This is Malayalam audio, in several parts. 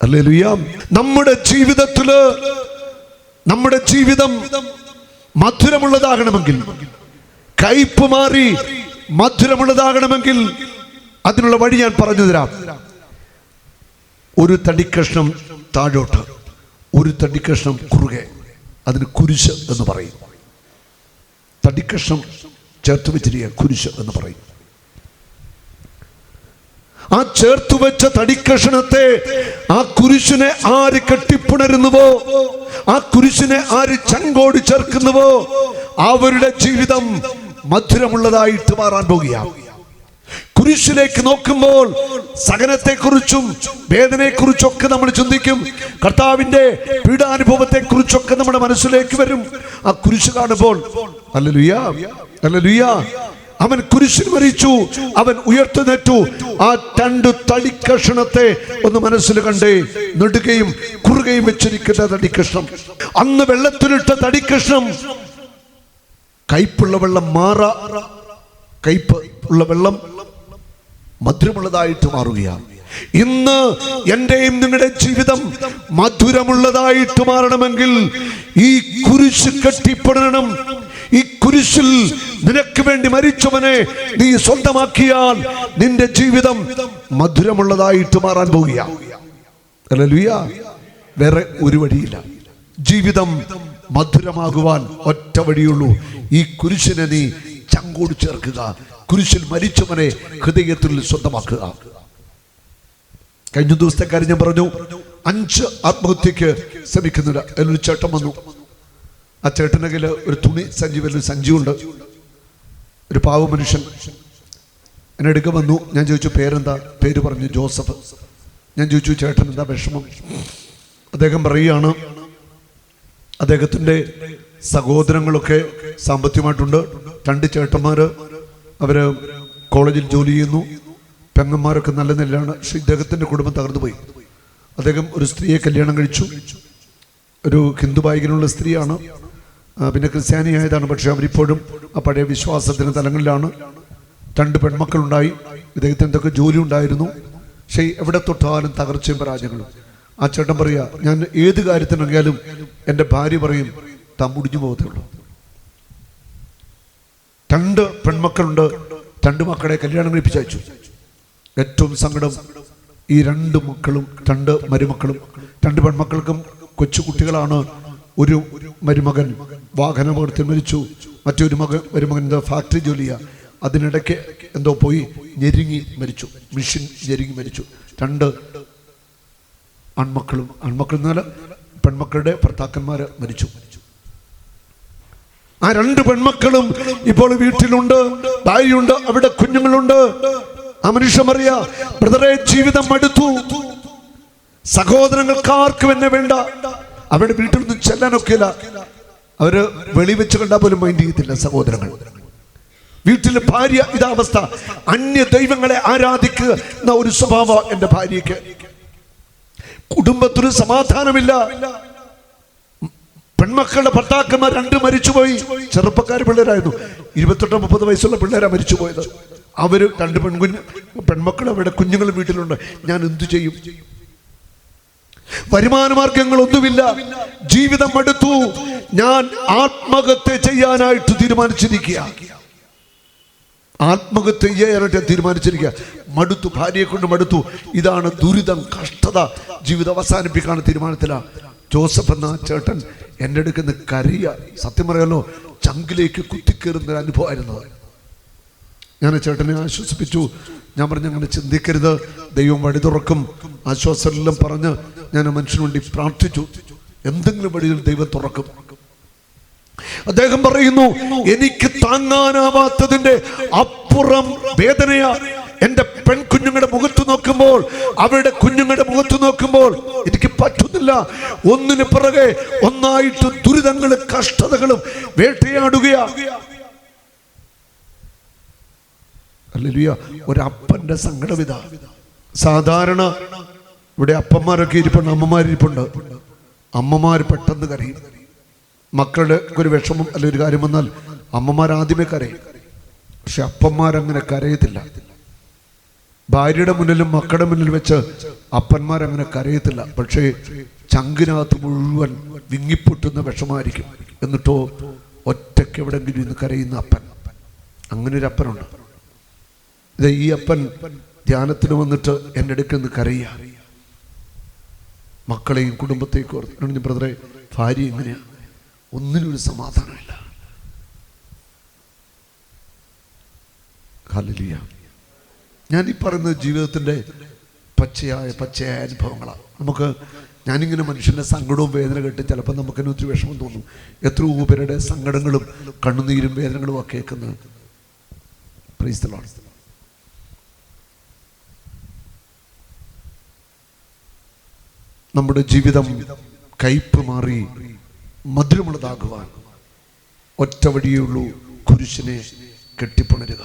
ഹല്ലേലൂയ. നമ്മുടെ ജീവിതം മധുരമുള്ളതാകണമെങ്കിൽ, കയ്പ് മാറി മധുരമുള്ളതാകണമെങ്കിൽ അതിനുള്ള വഴി ഞാൻ പറഞ്ഞു തരാം. ഒരു തടിക്കഷ്ണം താഴോട്ട്, ഒരു തടിക്കഷ്ണം കുറുകെ, അതിന് കുരിശ് എന്ന് പറയും. തടിക്കഷ്ണം ചേർത്ത് വെച്ചിരിക്കുക, കുരിശ് എന്ന് പറയും. ആ ചേർത്തു വെച്ച തടിക്കഷണത്തെ, ആ കുരിശിനെ ആര് കെട്ടിപ്പുണരുന്നുവോ, ആ കുരിശിനെ ആര് ചങ്കോട് ചേർക്കുന്നുവോ, അവരുടെ ജീവിതം മധുരമുള്ളതായിട്ട് മാറാൻ പോകുകയാണ്. കുരിശിലേക്ക് നോക്കുമ്പോൾ സഹനത്തെക്കുറിച്ചും വേദനയെക്കുറിച്ചൊക്കെ നമ്മൾ ചിന്തിക്കും. കർത്താവിന്റെ പീഡാനുഭവത്തെ കുറിച്ചൊക്കെ നമ്മുടെ മനസ്സിലേക്ക് വരും. ആ കുരിശ് കാണുമ്പോൾ ഹല്ലേലൂയ, ഹല്ലേലൂയ, അവൻ കുരിശിൽ മരിച്ചു, അവൻ ഉയർത്തെഴുന്നേറ്റു. ആ രണ്ട് തടിക്കഷണത്തെ ഒന്ന് മനസ്സിൽ കണ്ടേ. നെടുകയും കുറുകയും വെച്ചിരിക്കുന്ന തടിക്കഷ്ണം, അന്ന് വെള്ളത്തിലിട്ട തടിക്കഷ്ണം, കയ്പുള്ള വെള്ളം കയ്പ് ഉള്ള വെള്ളം മധുരമുള്ളതായിട്ട് മാറുകയാണ്. ഇന്ന് എന്റെയും നിങ്ങളുടെ ജീവിതം മധുരമുള്ളതായിട്ട് മാറണമെങ്കിൽ ഈ കുരിശ് കെട്ടിപ്പടരണം. ഈ കുരിശിൽ നിനക്ക് വേണ്ടി മരിച്ചവനെ നീ സ്വന്തമാക്കിയാൽ നിന്റെ ജീവിതം മധുരമുള്ളതായിട്ട് മാറാൻ പോകുകയാണ്. ഹല്ലേലൂയ. വേറെ ഒരു വഴിയില്ല. ജീവിതം മധുരമാകുവാൻ ഒറ്റ വഴിയുള്ളൂ. ഈ കുരിശിനെ നീ ചങ്കോട് ചേർക്കുക, കുരിശിൽ മരിച്ചവനെ ഹൃദയത്തിൽ സ്വന്തമാക്കുക. കഴിഞ്ഞ ദിവസത്തെ കാര്യം ഞാൻ പറഞ്ഞു. 5 ആത്മഹത്യക്ക് ശ്രമിക്കുന്നില്ല. എന്നൊരു ചേട്ടൻ വന്നു. ആ ചേട്ടൻ്റെ കയ്യിൽ ഒരു തുണി സഞ്ചി, വലിയ സഞ്ചിയുണ്ട്. ഒരു പാവ മനുഷ്യൻ എന്നെ എടുക്കാൻ വന്നു. ഞാൻ ചോദിച്ചു പേരെന്താ? പേര് പറഞ്ഞു ജോസഫ്. ഞാൻ ചോദിച്ചു ചേട്ടൻ എന്താ വിഷമം? അദ്ദേഹം പറയുകയാണ്, അദ്ദേഹത്തിൻ്റെ സഹോദരങ്ങളൊക്കെ സാമ്പത്തികമായിട്ടുണ്ട്. 2 ചേട്ടന്മാർ, അവര് കോളേജിൽ ജോലി ചെയ്യുന്നു. പെങ്ങന്മാരൊക്കെ നല്ല നിലയിലാണ്. പക്ഷെ ഇദ്ദേഹത്തിൻ്റെ കുടുംബം തകർന്നു പോയി. അദ്ദേഹം ഒരു സ്ത്രീയെ കല്യാണം കഴിച്ചു. ഒരു ഹിന്ദു ബായികനുള്ള സ്ത്രീയാണ്, പിന്നെ ക്രിസ്ത്യാനി ആയതാണ്. പക്ഷെ അവരിപ്പോഴും ആ പഴയ വിശ്വാസത്തിന് തലങ്ങളിലാണ്. 2 പെൺമക്കളുണ്ടായി. ഇദ്ദേഹത്തിന് എന്തൊക്കെ ജോലി ഉണ്ടായിരുന്നു. പക്ഷേ എവിടെ തൊട്ടാലും തകർച്ചയും പരാജയങ്ങളും. ആ ചേട്ടൻ പറയുക, ഞാൻ ഏത് കാര്യത്തിനിറങ്ങിയാലും എൻ്റെ ഭാര്യ പറയും താൻ മുടിഞ്ഞു പോകത്തേ ഉള്ളൂ. 2 പെൺമക്കളുണ്ട്. 2 മക്കളെ കല്യാണം കഴിപ്പിച്ചയച്ചു. ഏറ്റവും സങ്കടം, ഈ 2 മക്കളും 2 മരുമക്കളും, 2 പെൺമക്കൾക്കും കൊച്ചു കുട്ടികളാണ്. ഒരു മരുമകൻ വാഹനാപകടത്തിൽ മരിച്ചു. മറ്റൊരു മരുമകൻ ഫാക്ടറി ജോലിയാണ്. അതിനിടയ്ക്ക് എന്തോ പോയി ഞെരുങ്ങി മരിച്ചു. മെഷീൻ ഞെരുങ്ങി മരിച്ചു. 2 ആൺമക്കൾ എന്നാൽ പെൺമക്കളുടെ ഭർത്താക്കന്മാർ മരിച്ചു. ആ 2 പെൺമക്കളും ഇപ്പോൾ വീട്ടിലുണ്ട്, ഭാര്യയുണ്ട്, അവിടെ കുഞ്ഞുങ്ങളുണ്ട്. ആ മനുഷ്യൻ പറയാ, ബ്രദറെ ജീവിതം മടുത്തു, സഹോദരങ്ങൾക്ക് ആർക്കും എന്നെ വേണ്ട. അവരുടെ വീട്ടിൽ നിന്ന് ചെല്ലാനൊക്കെയില്ല. അവര് വെളി വെച്ച് കണ്ടാൽ പോലും മൈൻഡ് ചെയ്യത്തില്ല സഹോദരങ്ങൾ. വീട്ടിലെ ഭാര്യ ഇതാ അവസ്ഥ. അന്യ ദൈവങ്ങളെ ആരാധിക്കുന്ന ഒരു സ്വഭാവം എൻ്റെ ഭാര്യയ്ക്ക്. കുടുംബത്തിന് സമാധാനമില്ല. പെൺമക്കളുടെ ഭർത്താക്കന്മാർ 2 മരിച്ചുപോയി. ചെറുപ്പക്കാർ പിള്ളേരായിരുന്നു. 28-30 വയസ്സുള്ള പിള്ളേരാ മരിച്ചുപോയത്. അവര് 2 പെൺമക്കൾ, അവരുടെ കുഞ്ഞുങ്ങൾ വീട്ടിലുണ്ട്. ഞാൻ എന്തു ചെയ്യും? വരുമാന മാർഗങ്ങളൊന്നുമില്ല. ജീവിതം മടുത്തു. ഞാൻ ആത്മഹത്യ ചെയ്യാനായിട്ട് തീരുമാനിച്ചിരിക്കുക. മടുത്തു, ഭാര്യയെ കൊണ്ട് മടുത്തു. ഇതാണ് ദുരിതം, കഷ്ടത. ജീവിതം അവസാനിപ്പിക്കാണ് തീരുമാനത്തിലാണ്. ജോസഫ് എന്ന ചേട്ടൻ എൻ്റെ അടുക്കുന്ന കരയ. സത്യം പറയാലോ, ചങ്കിലേക്ക് കുത്തിക്കേറുന്ന ഒരു അനുഭവമായിരുന്നു. ഞാൻ ചേട്ടനെ ആശ്വസിപ്പിച്ചു. ഞാൻ പറഞ്ഞു, അങ്ങനെ ചിന്തിക്കരുത്, ദൈവം വഴി തുറക്കും, ആശ്വാസമെല്ലാം പറഞ്ഞ് ഞാൻ മനുഷ്യന് വേണ്ടി പ്രാർത്ഥിച്ചു. എന്തെങ്കിലും വഴിയിൽ ദൈവം തുറക്കും. അദ്ദേഹം പറയുന്നു, എനിക്ക് താങ്ങാനാവാത്തതിന്റെ അപ്പുറം വേദനയാ. എന്റെ പെൺകുഞ്ഞുങ്ങളുടെ മുഖത്ത് നോക്കുമ്പോൾ, അവരുടെ കുഞ്ഞുങ്ങളുടെ മുഖത്ത് നോക്കുമ്പോൾ എനിക്ക് പറ്റുന്നില്ല. ഒന്നിന് പിറകെ ഒന്നായിട്ട് ദുരിതങ്ങളും കഷ്ടതകളും വേട്ടയാടുകയാ. ഹല്ലേലൂയ. ഒരപ്പന്റെ സങ്കടവിധ. സാധാരണ ഇവിടെ അപ്പന്മാരൊക്കെ ഇരിപ്പുണ്ട്, അമ്മമാരിപ്പുണ്ട്. അമ്മമാർ പെട്ടെന്ന് കരയും. മക്കളുടെ ഒരു വിഷമം അല്ല ഒരു കാര്യം വന്നാൽ അമ്മമാർ ആദ്യമേ കരയും. പക്ഷെ അപ്പന്മാരങ്ങനെ കരയത്തില്ല. ഭാര്യയുടെ മുന്നിലും മക്കളുടെ മുന്നിൽ വെച്ച് അപ്പന്മാരങ്ങനെ കരയത്തില്ല. പക്ഷേ ചങ്കിനകത്ത് മുഴുവൻ വിങ്ങിപ്പൊട്ടുന്ന വിഷമായിരിക്കും. എന്നിട്ടോ ഒറ്റയ്ക്ക് എവിടെങ്കിലും ഇന്ന് കരയുന്ന അപ്പൻ. അങ്ങനെ ഒരു അപ്പനുണ്ട്. ഇത് ഈ അപ്പൻ ധ്യാനത്തിന് വന്നിട്ട് എൻ്റെ അടുക്കൽ നിന്ന് കരയുക. മക്കളെയും കുടുംബത്തെയും ഓർത്ത് ബ്രദറെ, ഭാര്യ എങ്ങനെയാ, ഒന്നിനും ഒരു സമാധാനമില്ല. ഹല്ലേലൂയ. ഞാൻ ഈ പറയുന്നത് ജീവിതത്തിൻ്റെ പച്ചയായ അനുഭവങ്ങളാണ്. ഞാനിങ്ങനെ മനുഷ്യൻ്റെ സങ്കടവും വേദന കേട്ട് ചിലപ്പോൾ നമുക്കെന്നെ ഒത്തിരി വിഷമം തോന്നും. എത്രയോ പേരുടെ സങ്കടങ്ങളും കണ്ണുനീരും വേദനകളും ഒക്കെ കേൾക്കുന്നത്. Praise the Lord. നമ്മുടെ ജീവിതം കയ്പ് മാറി മധുരമുള്ളതാകുവാൻ ഒറ്റ വഴിയേ ഉള്ളൂ, കുരിശിനെ കെട്ടിപ്പുണരുക.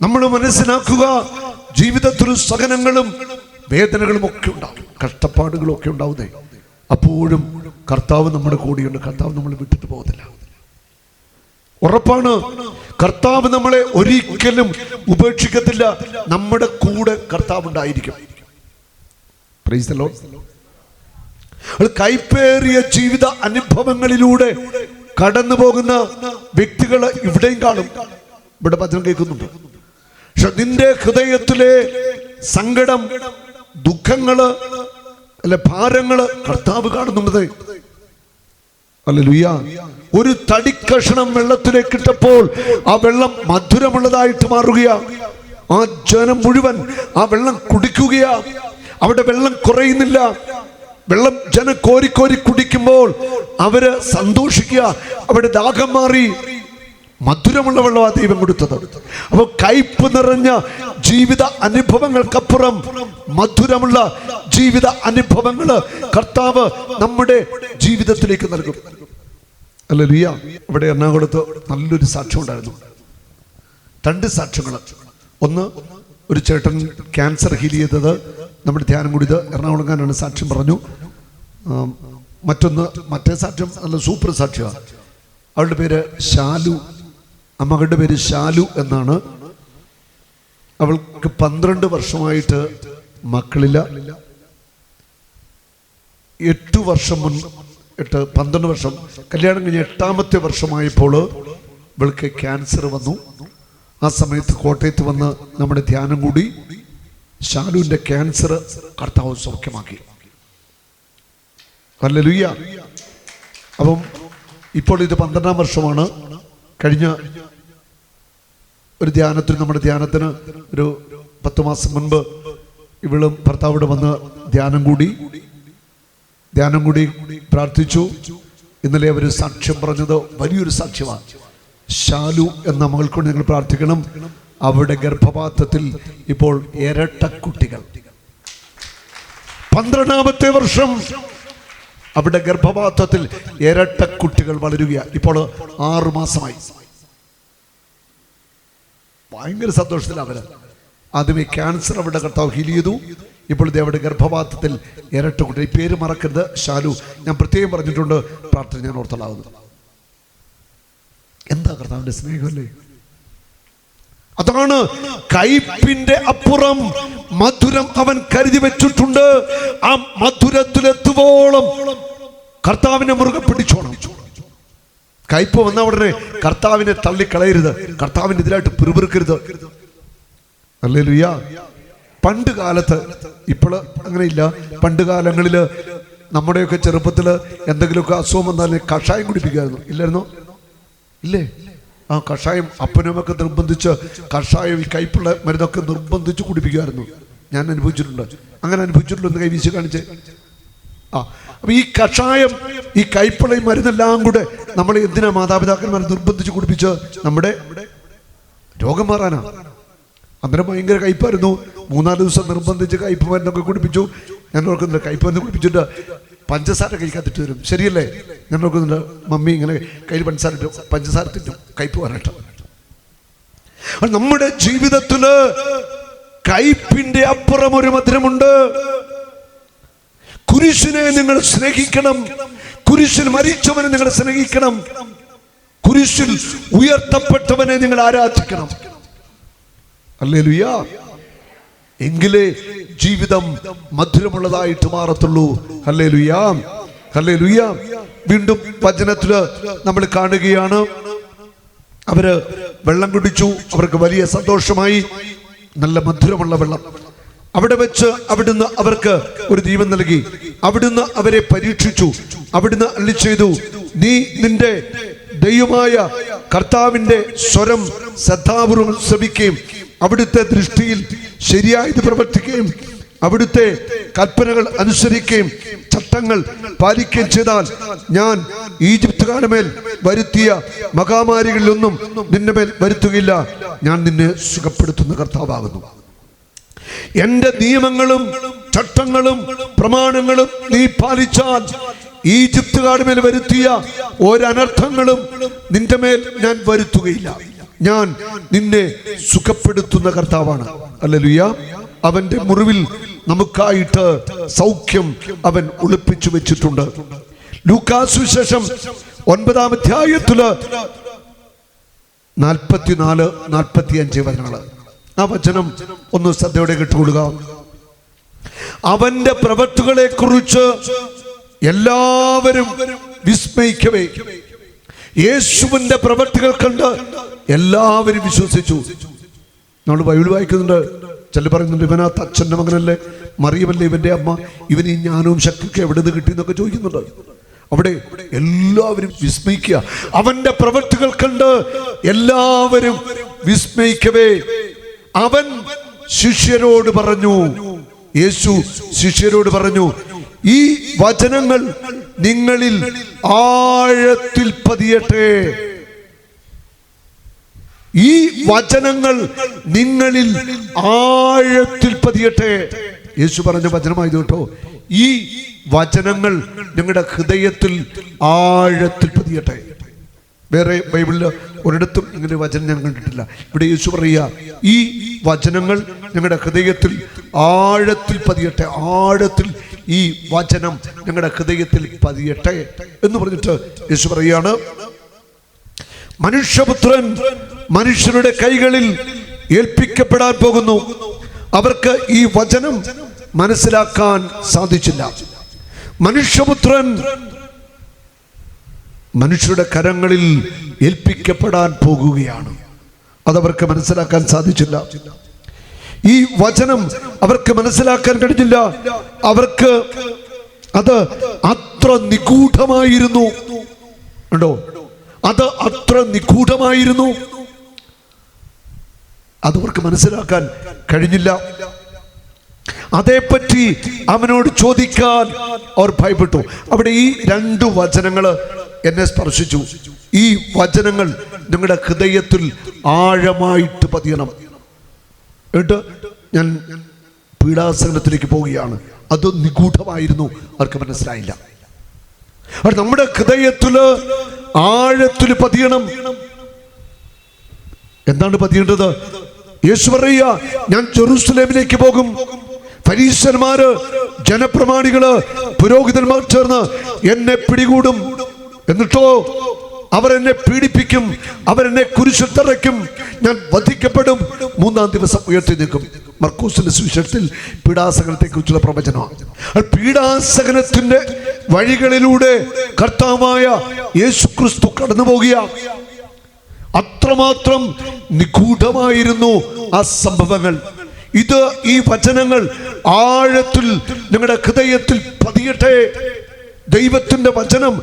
നമ്മൾ മനസ്സിലാക്കുക, ജീവിതത്തിൽ സഹനങ്ങളും വേദനകളും ഒക്കെ ഉണ്ടാവും, കഷ്ടപ്പാടുകളും ഒക്കെ ഉണ്ടാവുന്നേ. അപ്പോഴും കർത്താവ് നമ്മുടെ കൂടെയുണ്ട്. കർത്താവ് നമ്മളെ വിട്ടിട്ട് പോകത്തില്ല. ഉറപ്പാണ്, കർത്താവ് നമ്മളെ ഒരിക്കലും ഉപേക്ഷിക്കത്തില്ല. നമ്മുടെ കൂടെ കർത്താവ് ഉണ്ടായിരിക്കും. Praise the Lord. കൈപ്പേറിയ ജീവിത അനുഭവങ്ങളിലൂടെ കടന്നു പോകുന്ന വ്യക്തികൾ ഇവിടെയും കാണും. ഇവിടെ വചനം കേൾക്കുന്നുണ്ട്. പക്ഷെ നിന്റെ ഹൃദയത്തിലെ സങ്കടം, ദുഃഖങ്ങള്, അല്ലെ ഭാരങ്ങള് കർത്താവ് കാണുന്നുണ്ട്. ഹല്ലേലൂയ. ഒരു തടിക്കഷണം വെള്ളത്തിലേക്ക് ഇട്ടപ്പോൾ ആ വെള്ളം മധുരമുള്ളതായിട്ട് മാറുകയാ. ആ ജനം മുഴുവൻ ആ വെള്ളം കുടിക്കുകയാ. അവിടെ വെള്ളം കുറയുന്നില്ല. വെള്ളം ജനം കോരി കോരി കുടിക്കുമ്പോൾ അവര് സന്തോഷിക്കുക. അവിടെ ദാഹം മാറി. മധുരമുള്ള വെള്ളം ആ ദൈവം കൊടുത്തത്. അപ്പോൾ കയ്പ് നിറഞ്ഞ ജീവിത അനുഭവങ്ങൾക്കപ്പുറം മധുരമുള്ള ജീവിത അനുഭവങ്ങള് കർത്താവ് നമ്മുടെ ജീവിതത്തിലേക്ക് നൽകും. ഹല്ലേലൂയ. ഇവിടെ എറണാകുളത്ത് നല്ലൊരു സാക്ഷ്യം ഉണ്ടായിരുന്നു. 2 സാക്ഷ്യങ്ങൾ. ഒന്ന്, ഒരു ചേട്ടൻ ക്യാൻസർ ഹീൽ ചെയ്തത് നമ്മുടെ ധ്യാനം കൂടി എറണാകുളംകാരനാണ് സാക്ഷ്യം പറഞ്ഞു. മറ്റേ സാക്ഷ്യം നല്ല സൂപ്പർ സാക്ഷ്യമാണ്. അവളുടെ പേര് ഷാലു. അമ്മകളുടെ പേര് ഷാലു എന്നാണ്. അവൾക്ക് 12 വർഷമായിട്ട് മക്കളില്ല. 8 വർഷം 12 വർഷം കല്യാണം കഴിഞ്ഞ് 8ാമത്തെ വർഷമായപ്പോൾ ഇവൾക്ക് ക്യാൻസർ വന്നു. ആ സമയത്ത് കോട്ടയത്ത് വന്ന് നമ്മുടെ ധ്യാനം കൂടി. ഷാലുവിന്റെ ക്യാൻസർ കർത്താവ് സൗഖ്യമാക്കി. ഹല്ലേലൂയ. അപ്പം ഇപ്പോൾ ഇത് 12ാം വർഷമാണ്. കഴിഞ്ഞ ഒരു ധ്യാനത്തിന്, നമ്മുടെ ധ്യാനത്തിന് ഒരു 10 മാസം മുൻപ് ഇവളും ഭർത്താവിടെ വന്ന് ധ്യാനം കൂടി പ്രാർത്ഥിച്ചു. ഇന്നലെ അവർ സാക്ഷ്യം പറഞ്ഞത് വലിയൊരു സാക്ഷ്യമാണ്. ഷാലു എന്ന മകൾക്കൊണ്ട് ഞങ്ങൾ പ്രാർത്ഥിക്കണം. അവരുടെ ഗർഭപാത്രത്തിൽ ഇപ്പോൾ ഇരട്ടക്കുട്ടികൾ. 12ാമത്തെ വർഷം അവിടെ ഗർഭപാത്രത്തിൽ ഇരട്ടക്കുട്ടികൾ വളരുകയാണ്. ഇപ്പോൾ 6 മാസമായി. ഭയങ്കര സന്തോഷത്തിലാണ് അവര്. ആദ്യമേ ക്യാൻസർ അവിടെ കർത്താവ് ഹീൽ ചെയ്തു. ഇപ്പോൾ ഇത് അവിടെ ഗർഭപാത്രത്തിൽ ഇരട്ടക്കുട്ടി. ഈ പേര് മറക്കരുത്, ഷാലു. ഞാൻ പ്രത്യേകം പറഞ്ഞിട്ടുണ്ട്, പ്രാർത്ഥന ഞാൻ ഓർത്തലാവുന്നത്. എന്താ കർത്താവിന്റെ സ്നേഹമല്ലേ. അതാണ് കയ്പിന്റെ അപ്പുറം മധുരം അവൻ കരുതി വെച്ചിട്ടുണ്ട്. ആ മധുരത്തിലെത്തുവോളം കർത്താവിനെ മുറുകെ പിടിച്ചോണം. കയ്പ് വന്ന ഉടനെ കർത്താവിനെ തള്ളിക്കളയരുത്. കർത്താവിനെതിരായിട്ട് പിറുപിറുക്കരുത്. ഹല്ലേലൂയ. പണ്ട് കാലത്ത്, ഇപ്പോൾ അങ്ങനെയില്ല, പണ്ട് കാലങ്ങളിൽ നമ്മുടെയൊക്കെ ചെറുപ്പത്തില് എന്തെങ്കിലുമൊക്കെ അസുഖം വന്നാലും കഷായം കുടിപ്പിക്കുമായിരുന്നു. ഇല്ലായിരുന്നോ? ഇല്ലേ? ആ കഷായം അപ്പനുമൊക്കെ നിർബന്ധിച്ച് കഷായം, ഈ കയ്പുള്ള മരുന്നൊക്കെ നിർബന്ധിച്ച് കുടിപ്പിക്കുമായിരുന്നു. ഞാൻ അനുഭവിച്ചിട്ടുണ്ട്. അങ്ങനെ അനുഭവിച്ചിട്ടുണ്ടോ? എന്ന് കൈവീശി കാണിച്ച്. അപ്പൊ ഈ കഷായം, ഈ കയ്പുള്ള ഈ മരുന്നെല്ലാം കൂടെ നമ്മൾ എന്തിനാ മാതാപിതാക്കന്മാർ നിർബന്ധിച്ച് കുടിപ്പിച്ച്? നമ്മുടെ രോഗം മാറാനാ. അന്നേരം ഭയങ്കര കയ്പായിരുന്നു. 3-4 ദിവസം നിർബന്ധിച്ച് കയ്പ് മരുന്നൊക്കെ കുടിപ്പിച്ചു. ഞാൻ ഓർക്കുന്നില്ല, കയ്പ് മരുന്ന് കുടിപ്പിച്ചിട്ട് പഞ്ചസാര കഴിക്കാത്തിട്ട് വരും. ശരിയല്ലേ? ഞാൻ നോക്കുന്നുണ്ട്, മമ്മി ഇങ്ങനെ കയ്യിൽ പഞ്ചസാര തിന്നും കയ്പ് വരട്ടെ. നമ്മുടെ ജീവിതത്തില് കയ്പിന്റെ അപ്പുറം ഒരു മധുരമുണ്ട്. കുരിശിനെ നിങ്ങൾ സ്നേഹിക്കണം. കുരിശിൽ മരിച്ചവനെ നിങ്ങൾ സ്നേഹിക്കണം. കുരിശിൽ ഉയർത്തപ്പെട്ടവനെ നിങ്ങൾ ആരാധിക്കണം. ഹല്ലേലൂയ. എങ്കിലേ ജീവിതം മധുരമുള്ളതായിട്ട് മാറത്തുള്ളൂ. Hallelujah, hallelujah. വീണ്ടും വചനത്തില് നമ്മൾ കാണുകയാണ്, അവര് വെള്ളം കുടിച്ചു, അവർക്ക് വലിയ സന്തോഷമായി, നല്ല മധുരമുള്ള വെള്ളം. അവിടെ വെച്ച് അവിടുന്ന് അവർക്ക് ഒരു ദീപം നൽകി. അവിടുന്ന് അവരെ പരീക്ഷിച്ചു. അവിടുന്ന് അരുളി ചെയ്തു, നീ നിന്റെ ദൈവമായ കർത്താവിന്റെ സ്വരം ശ്രദ്ധാപൂർവം ശ്രവിക്കുകയും അവിടുത്തെ ദൃഷ്ടിയിൽ ശരിയായത് പ്രവർത്തിക്കുകയും അവിടുത്തെ കൽപ്പനകൾ അനുസരിക്കുകയും ചട്ടങ്ങൾ പാലിക്കുകയും ചെയ്താൽ ഞാൻ ഈജിപ്തുകാരുടെ മേൽ വരുത്തിയ മഹാമാരികളിലൊന്നും നിന്റെ മേൽ വരുത്തുകയില്ല. ഞാൻ നിന്നെ സുഖപ്പെടുത്തുന്ന കർത്താവാകുന്നു. എന്റെ നിയമങ്ങളും ചട്ടങ്ങളും പ്രമാണങ്ങളും നീ പാലിച്ചാൽ ഈജിപ്തുകാരുടെ മേൽ വരുത്തിയ ഒരനർത്ഥങ്ങളും നിന്റെ മേൽ ഞാൻ വരുത്തുകയില്ല. ഞാൻ നിന്നെ സുഖപ്പെടുത്തുന്ന കർത്താവാണ്. ഹല്ലേലൂയ. അവന്റെ മുറിവിൽ നമുക്കായിട്ട് സൗഖ്യം അവൻ ഒളിപ്പിച്ചു വെച്ചിട്ടുണ്ട്. ലൂക്കാസ് സുവിശേഷം 9-ാം അധ്യായത്തില് 44-45 വചനങ്ങൾ. ആ വചനം ഒന്ന് ശ്രദ്ധയോടെ കേട്ടുകൊള്ളുക. അവന്റെ പ്രവൃത്തികളെ കുറിച്ച് എല്ലാവരും വിസ്മയിക്കവേ, യേശുവിന്റെ പ്രവൃത്തികൾ കണ്ട് എല്ലാവരും വിശ്വസിച്ചു. നമ്മൾ ബൈബിൾ വായിക്കുന്നുണ്ട്, ചില പറയുന്നുണ്ട് ഇവനാ അച്ഛൻ്റെ മകനല്ലേ, മറിയമല്ലേ ഇവന്റെ അമ്മ, ഇവന് ഈ ജ്ഞാനവും ശക്തിയൊക്കെ എവിടെ നിന്ന് കിട്ടിയെന്നൊക്കെ ചോദിക്കുന്നുണ്ട്. അവിടെ എല്ലാവരും വിസ്മയിക്കുക. അവന്റെ പ്രവൃത്തികൾ കണ്ട് എല്ലാവരും വിസ്മയിക്കവേ അവൻ ശിഷ്യരോട് പറഞ്ഞു, യേശു ശിഷ്യരോട് പറഞ്ഞു, ഈ വചനങ്ങൾ നിങ്ങളിൽ ആഴത്തിൽ പതിയട്ടെ. ഈ വചനങ്ങൾ നിങ്ങളിൽ ആഴത്തിൽ പതിയട്ടെ. യേശു പറഞ്ഞ വചനമായത് കേട്ടോ. ഈ വചനങ്ങൾ നിങ്ങളുടെ ഹൃദയത്തിൽ ആഴത്തിൽ പതിയട്ടെ. വേറെ ബൈബിളിൽ ഒരിടത്തും ഇങ്ങനെ വചനം ഞാൻ കണ്ടിട്ടില്ല. ഇവിടെ യേശു പറയുക, ഈ വചനങ്ങൾ ഞങ്ങളുടെ ഹൃദയത്തിൽ ആഴത്തിൽ പതിയട്ടെ. ആഴത്തിൽ ഈ വചനം ഞങ്ങളുടെ ഹൃദയത്തിൽ പതിയട്ടെ എന്ന് പറഞ്ഞിട്ട് യേശു പറയുകയാണ്, മനുഷ്യപുത്രൻ മനുഷ്യരുടെ കൈകളിൽ ഏൽപ്പിക്കപ്പെടാൻ പോകുന്നു. അവർക്ക് ഈ വചനം മനസ്സിലാക്കാൻ സാധിച്ചില്ല. മനുഷ്യപുത്രൻ മനുഷ്യരുടെ കരങ്ങളിൽ ഏൽപ്പിക്കപ്പെടാൻ പോകുകയാണ്. അതവർക്ക് മനസ്സിലാക്കാൻ സാധിച്ചില്ല. ഈ വചനം അവർക്ക് മനസ്സിലാക്കാൻ കഴിഞ്ഞില്ല. അവർക്ക് അത് അത്ര നിഗൂഢമായിരുന്നു. ഉണ്ടോ? അത് അത്ര നിഗൂഢമായിരുന്നു. അതവർക്ക് മനസ്സിലാക്കാൻ കഴിഞ്ഞില്ല. അതേപ്പറ്റി അവനോട് ചോദിക്കാൻ അവർ ഭയപ്പെട്ടു. അവിടെ ഈ 2 വചനങ്ങൾ എന്നെ സ്പർശിച്ചു. ഈ വചനങ്ങൾ നിങ്ങളുടെ ഹൃദയത്തിൽ ആഴമായിട്ട് പതിയണം. എന്നിട്ട് ഞാൻ പീഡാസനത്തിലേക്ക് പോവുകയാണ്. അത് നിഗൂഢമായിരുന്നു, അവർക്ക് മനസ്സിലായില്ല. അത് നമ്മുടെ ഹൃദയത്തില് ആഴത്തിൽ പതിയണം. എന്താണ് പതിയേണ്ടത്? യേശു പറയുക, ഞാൻ ജെറുസലേമിലേക്ക് പോകും. ഫരീസന്മാര്, ജനപ്രമാണികള്, പുരോഹിതന്മാർ ചേർന്ന് എന്നെ പിടികൂടും. എന്നിട്ടോ അവർ എന്നെ പീഡിപ്പിക്കും, അവരെന്നെ കുരിശിൽ തറയ്ക്കും, ഞാൻ വധിക്കപ്പെടും, 3-ാം ദിവസം ഉയർത്തി നിൽക്കും. മർക്കോസിന്റെ സുവിശേഷത്തിൽ പീഡാസഹനത്തെ കുറിച്ചുള്ള പ്രവചനമാണ്. പീഡാസഹനത്തിന്റെ വഴികളിലൂടെ കർത്താവായ യേശു ക്രിസ്തു കടന്നു പോകുക. അത്രമാത്രം നിഗൂഢമായിരുന്നു ആ സംഭവങ്ങൾ. ഇത് ഈ വചനങ്ങൾ ആഴത്തിൽ നിങ്ങളുടെ ഹൃദയത്തിൽ പതിയട്ടെ. ദൈവത്തിന്റെ വചനം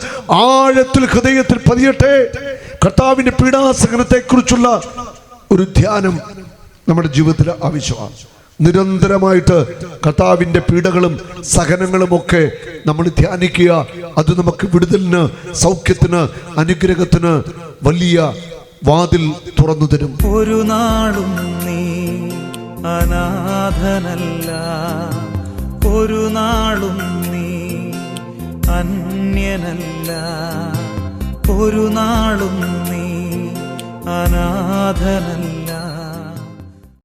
ആഴത്തിൽ ഹൃദയത്തിൽ പതിയട്ടെ. കർത്താവിന്റെ പീഡാസഹനത്തെ കുറിച്ചുള്ള ഒരു ധ്യാനം നമ്മുടെ ജീവിതത്തിൽ ആവശ്യമാണ്. നിരന്തരമായിട്ട് കർത്താവിന്റെ പീഡകളും സഹനങ്ങളും ഒക്കെ നമ്മൾ ധ്യാനിക്കുക. അത് നമുക്ക് വിടുതലിന്, സൗഖ്യത്തിന്, അനുഗ്രഹത്തിന് വലിയ വാതിൽ തുറന്നു തരും. ഒരു നാളും നീ അനാഥനല്ല, ഒരു നാളും നീ അന്യനല്ല, ഒരു നാളും നീ അനാഥനല്ല.